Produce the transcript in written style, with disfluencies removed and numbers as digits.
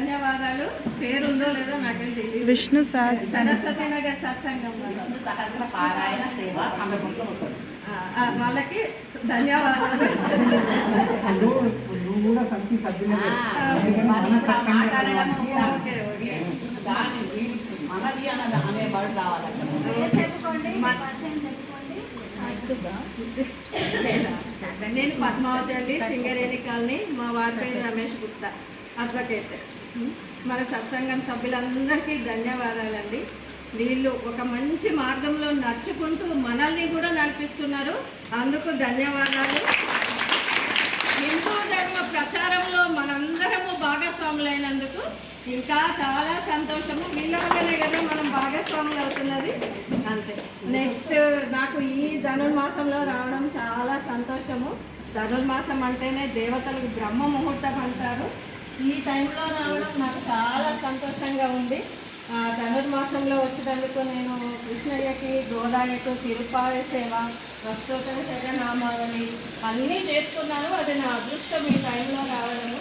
ధన్యవాదాలు. పేరుందో లేదో నాకేం తెలియదు. విష్ణు సరస్వతి నగర్ సత్సంగం సహస్ర పారాయణ సేవ వాళ్ళకి ధన్యవాదాలు. నువ్వు కూడా సమితి సభ్యులే. మనది అనే వర్డ్ రావాలంటే నేను పద్మావతి అండి, సింగరేణి కాలనీ. మా వారి పేరు రమేష్ గుప్తా, అడ్వకేట్. మన సత్సంగం సభ్యులందరికీ ధన్యవాదాలండి. వీళ్ళు ఒక మంచి మార్గంలో నడుచుకుంటూ మనల్ని కూడా నడిపిస్తున్నారు, అందుకు ధన్యవాదాలు. హిందూ ధర్మ ప్రచారంలో మనందరము భాగస్వాములైనందుకు ఇంకా చాలా సంతోషము. వీళ్ళ వల్లనే కదా మనం భాగస్వాములు అవుతున్నది. అంతే. నెక్స్ట్ నాకు ఈ ధనుర్మాసంలో రావడం చాలా సంతోషము. ధనుర్మాసం అంటేనే దేవతలకు బ్రహ్మ ముహూర్తం అంటారు. ఈ టైంలో రావడం నాకు చాలా సంతోషంగా ఉంది. ధనుర్మాసంలో వచ్చినందుకు నేను కృష్ణయ్యకి, గోదాయకు, తిరుపాయ సేవ, అష్టోత్తర శతనామావళి అన్నీ చేసుకున్నాను. అది నా అదృష్టం ఈ టైంలో రావడము.